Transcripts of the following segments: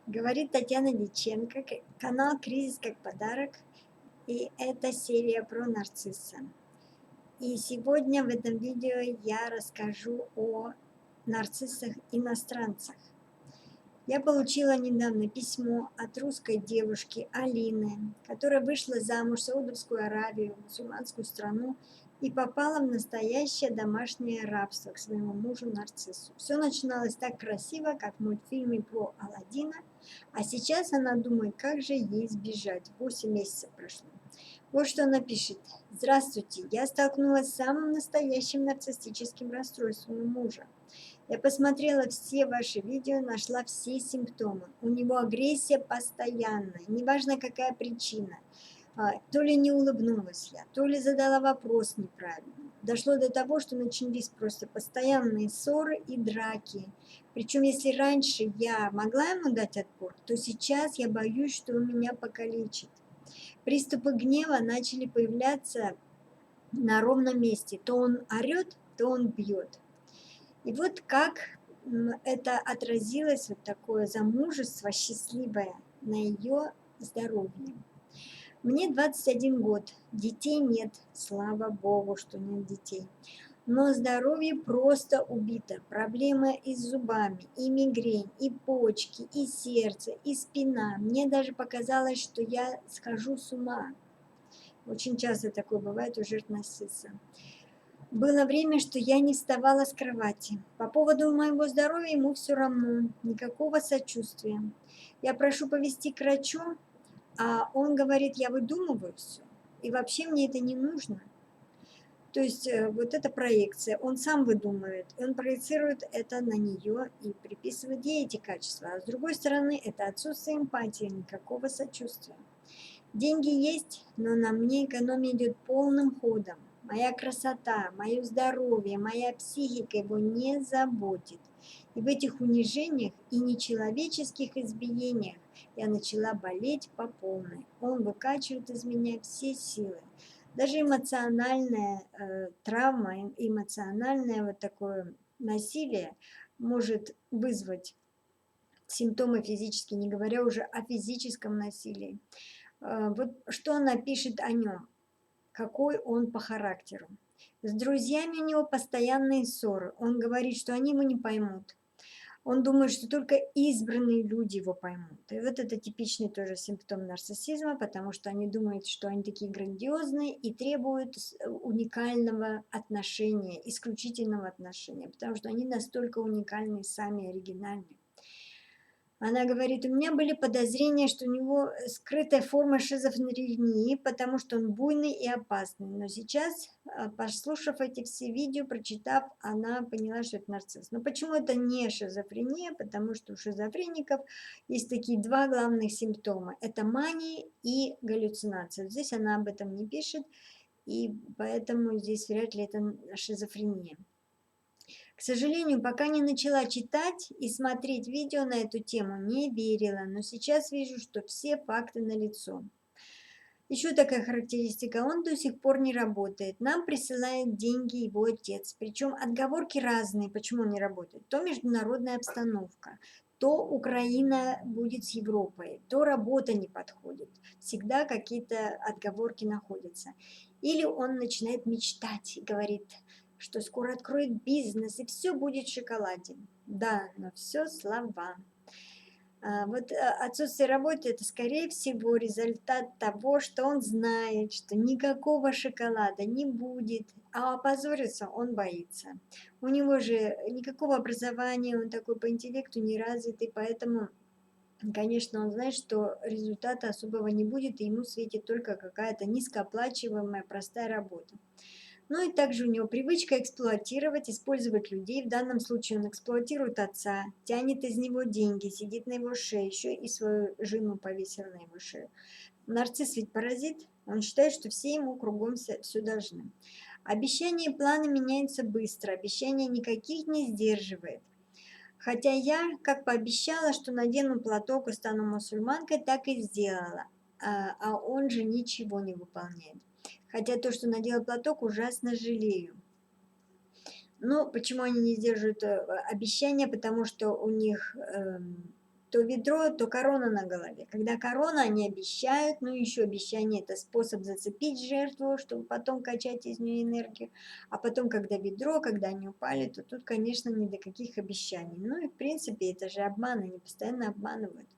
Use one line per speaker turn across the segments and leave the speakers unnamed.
Говорит Татьяна Дьяченко, канал «Кризис как подарок», и это серия про нарцисса. И сегодня в этом видео я расскажу о нарциссах-иностранцах. Я получила недавно письмо от русской девушки Алины, которая вышла замуж в Саудовскую Аравию, мусульманскую страну, и попала в настоящее домашнее рабство к своему мужу-нарциссу. Все начиналось так красиво, как в мультфильме про Аладдина, а сейчас она думает, как же ей сбежать. 8 месяцев прошло. Вот что она пишет. Здравствуйте, я столкнулась с самым настоящим нарциссическим расстройством у мужа. Я посмотрела все ваши видео, нашла все симптомы. У него агрессия постоянная, неважно какая причина. То ли не улыбнулась я, то ли задала вопрос неправильно. Дошло до того, что начались просто постоянные ссоры и драки. Причем, если раньше я могла ему дать отпор, то сейчас я боюсь, что он меня покалечит. Приступы гнева начали появляться на ровном месте. То он орет, то он бьет. И вот как это отразилось, вот такое замужество счастливое на ее здоровье. Мне 21 год, детей нет, слава богу, что нет детей. Но здоровье просто убито. Проблемы и с зубами, и мигрень, и почки, и сердце, и спина. Мне даже показалось, что я схожу с ума. Очень часто такое бывает у жертв нарцисса. Было время, что я не вставала с кровати. По поводу моего здоровья ему все равно, никакого сочувствия. Я прошу повезти к врачу, а он говорит, я выдумываю все. И вообще мне это не нужно. То есть вот эта проекция, он сам выдумывает, он проецирует это на нее и приписывает ей эти качества. А с другой стороны, это отсутствие эмпатии, никакого сочувствия. Деньги есть, но на мне экономия идет полным ходом. Моя красота, мое здоровье, моя психика его не заботит. И в этих унижениях и нечеловеческих избиениях я начала болеть по полной. Он выкачивает из меня все силы. Даже эмоциональная травма, эмоциональное вот такое насилие может вызвать симптомы физические, не говоря уже о физическом насилии. Вот что она пишет о нем, какой он по характеру. С друзьями у него постоянные ссоры. Он говорит, что они его не поймут. Он думает, что только избранные люди его поймут. И вот это типичный тоже симптом нарциссизма, потому что они думают, что они такие грандиозные и требуют уникального отношения, исключительного отношения, потому что они настолько уникальны, сами оригинальны. Она говорит, у меня были подозрения, что у него скрытая форма шизофрении, потому что он буйный и опасный. Но сейчас, послушав эти все видео, прочитав, она поняла, что это нарцисс. Но почему это не шизофрения? Потому что у шизофреников есть такие два главных симптома. Это мания и галлюцинация. Здесь она об этом не пишет, и поэтому здесь вряд ли это шизофрения. К сожалению, пока не начала читать и смотреть видео на эту тему, не верила, но сейчас вижу, что все факты налицо. Еще такая характеристика, он до сих пор не работает. Нам присылает деньги его отец, причем отговорки разные, почему он не работает. То международная обстановка, то Украина будет с Европой, то работа не подходит. Всегда какие-то отговорки находятся. Или он начинает мечтать и говорит, что скоро откроет бизнес и все будет в шоколаде. Да, но все слова. Вот отсутствие работы – это, скорее всего, результат того, что он знает, что никакого шоколада не будет, а опозориться он боится. У него же никакого образования, он такой по интеллекту не развитый, поэтому, конечно, он знает, что результата особого не будет, и ему светит только какая-то низкооплачиваемая простая работа. Ну и также у него привычка эксплуатировать, использовать людей. В данном случае он эксплуатирует отца, тянет из него деньги, сидит на его шее, еще и свою жену повесил на его шею. Нарцисс ведь паразит, он считает, что все ему кругом все должны. Обещания и планы меняются быстро, обещания никаких не сдерживает. Хотя я, как пообещала, что надену платок и стану мусульманкой, так и сделала. А он же ничего не выполняет. Хотя то, что надела платок, ужасно жалею. Но почему они не сдерживают обещания? Потому что у них то ведро, то корона на голове. Когда корона, они обещают, ну еще обещание – это способ зацепить жертву, чтобы потом качать из нее энергию. А потом, когда ведро, когда они упали, то тут, конечно, ни до каких обещаний. Ну и в принципе это же обман, они постоянно обманывают.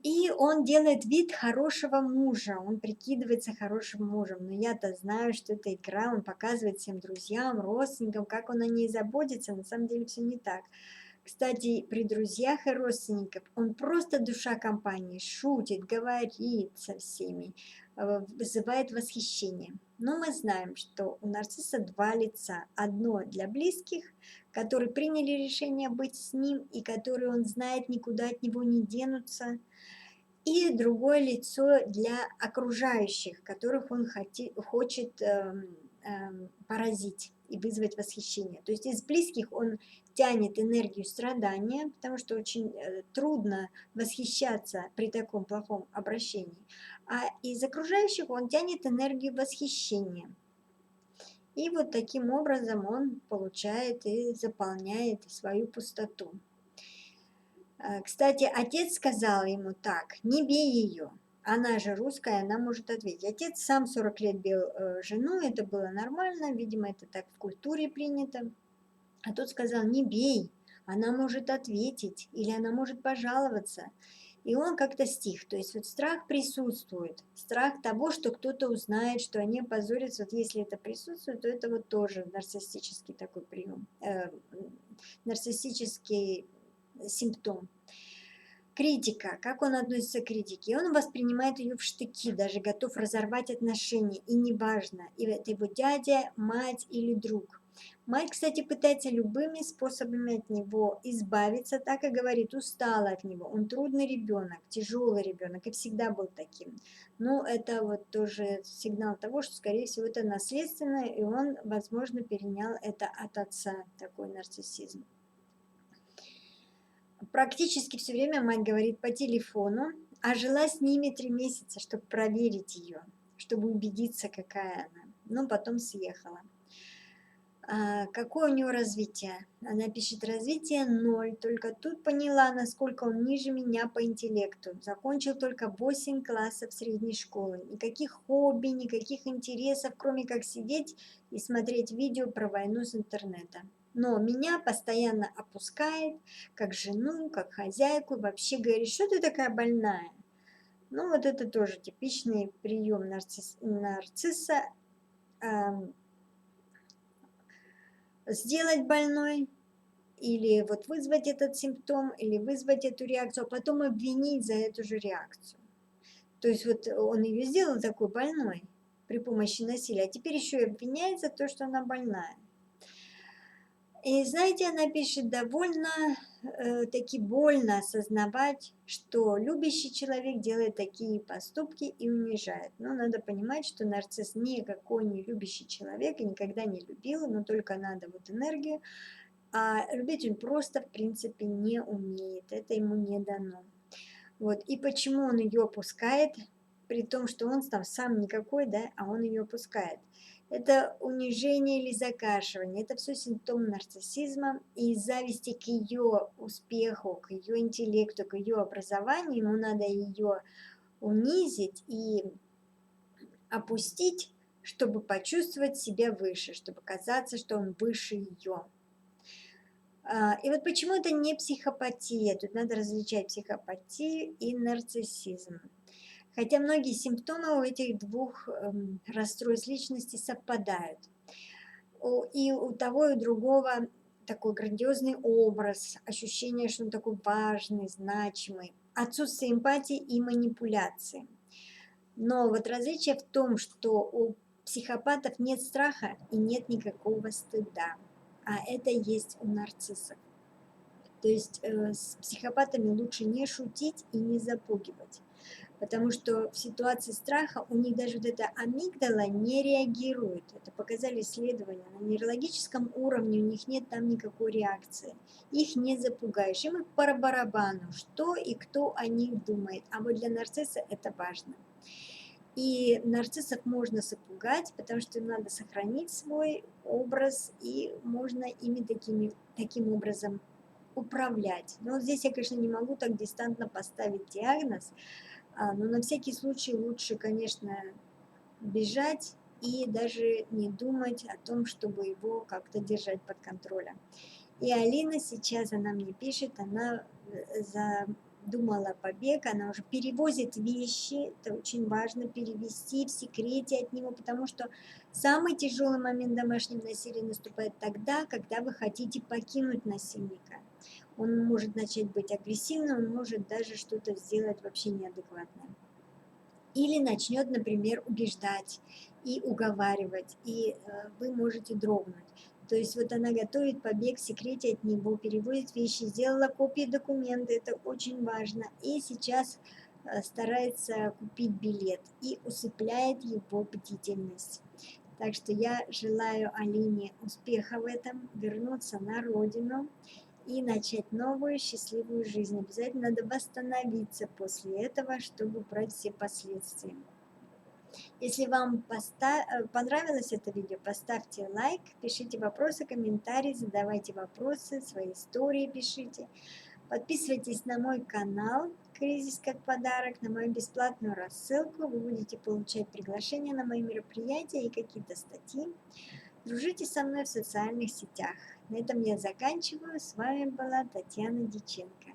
И он делает вид хорошего мужа, он прикидывается хорошим мужем. Но я-то знаю, что это игра, он показывает всем друзьям, родственникам, как он о ней заботится. На самом деле все не так. Кстати, при друзьях и родственниках он просто душа компании, шутит, говорит со всеми, вызывает восхищение. Но мы знаем, что у нарцисса два лица. Одно для близких, которые приняли решение быть с ним и которые он знает, никуда от него не денутся. И другое лицо для окружающих, которых он хочет поразить и вызвать восхищение. То есть из близких он тянет энергию страдания, потому что очень трудно восхищаться при таком плохом обращении. А из окружающих он тянет энергию восхищения. И вот таким образом он получает и заполняет свою пустоту. Кстати, отец сказал ему так: не бей ее. Она же русская, она может ответить. Отец сам 40 лет бил жену, это было нормально, видимо, это так в культуре принято. А тот сказал: не бей, она может ответить, или она может пожаловаться. И он как-то стих. То есть вот страх присутствует. Страх того, что кто-то узнает, что они опозорятся. Вот если это присутствует, то это вот тоже нарциссический такой прием, нарциссический симптом. Критика. Как он относится к критике? Он воспринимает ее в штыки, даже готов разорвать отношения. И неважно, и это его дядя, мать или друг. Мать, кстати, пытается любыми способами от него избавиться, так и говорит, устала от него. Он трудный ребенок, тяжелый ребенок и всегда был таким. Но это вот тоже сигнал того, что, скорее всего, это наследственно, и он, возможно, перенял это от отца, такой нарциссизм. Практически все время мать говорит по телефону, а жила с ними 3 месяца, чтобы проверить ее, чтобы убедиться, какая она. Но потом съехала. Какое у него развитие? Она пишет: развитие 0. Только тут поняла, насколько он ниже меня по интеллекту. Закончил только 8 классов средней школы. Никаких хобби, никаких интересов, кроме как сидеть и смотреть видео про войну с интернета. Но меня постоянно опускает, как жену, как хозяйку, вообще говорит, что ты такая больная. Ну вот это тоже типичный прием нарцисса. Сделать больной, или вот вызвать этот симптом, или вызвать эту реакцию, а потом обвинить за эту же реакцию. То есть вот он ее сделал такой больной при помощи насилия, а теперь еще и обвиняет за то, что она больная. И знаете, она пишет, довольно таки больно осознавать, что любящий человек делает такие поступки и унижает. Но надо понимать, что нарцисс никакой не любящий человек и никогда не любил, но только надо вот энергию. А любить он просто, в принципе, не умеет, это ему не дано. Вот. И почему он ее опускает, при том, что он там сам никакой, да, а он ее опускает. Это унижение или закашивание, это все симптом нарциссизма и зависти к ее успеху, к ее интеллекту, к ее образованию. Ему надо ее унизить и опустить, чтобы почувствовать себя выше, чтобы казаться, что он выше ее. И вот почему это не психопатия, тут надо различать психопатию и нарциссизм. Хотя многие симптомы у этих двух расстройств личности совпадают. И у того, и у другого такой грандиозный образ, ощущение, что он такой важный, значимый, отсутствие эмпатии и манипуляции. Но вот различие в том, что у психопатов нет страха и нет никакого стыда, а это есть у нарциссов. То есть с психопатами лучше не шутить и не запугивать, потому что в ситуации страха у них даже вот эта амигдала не реагирует. Это показали исследования. На нейрологическом уровне у них нет там никакой реакции. Их не запугаешь. Им по барабану, что и кто о них думает. А вот для нарцисса это важно. И нарциссов можно запугать, потому что им надо сохранить свой образ, и можно ими таким образом управлять. Но вот здесь я, конечно, не могу так дистантно поставить диагноз, но на всякий случай лучше, конечно, бежать и даже не думать о том, чтобы его как-то держать под контролем. И Алина сейчас, она мне пишет, она задумала побег, она уже перевозит вещи, это очень важно перевести в секрете от него, потому что самый тяжелый момент домашнего насилия наступает тогда, когда вы хотите покинуть насильника. Он может начать быть агрессивным, он может даже что-то сделать вообще неадекватное. Или начнет, например, убеждать и уговаривать, и вы можете дрогнуть. То есть вот она готовит побег в секрете от него, переводит вещи, сделала копии документа, это очень важно. И сейчас старается купить билет и усыпляет его бдительность. Так что я желаю Алине успеха в этом, вернуться на родину и начать новую счастливую жизнь. Обязательно надо восстановиться после этого, чтобы убрать все последствия. Если вам понравилось это видео, поставьте лайк, пишите вопросы, комментарии, задавайте вопросы, свои истории пишите. Подписывайтесь на мой канал «Кризис как подарок», на мою бесплатную рассылку. Вы будете получать приглашения на мои мероприятия и какие-то статьи. Дружите со мной в социальных сетях. На этом я заканчиваю. С вами была Татьяна Дьяченко.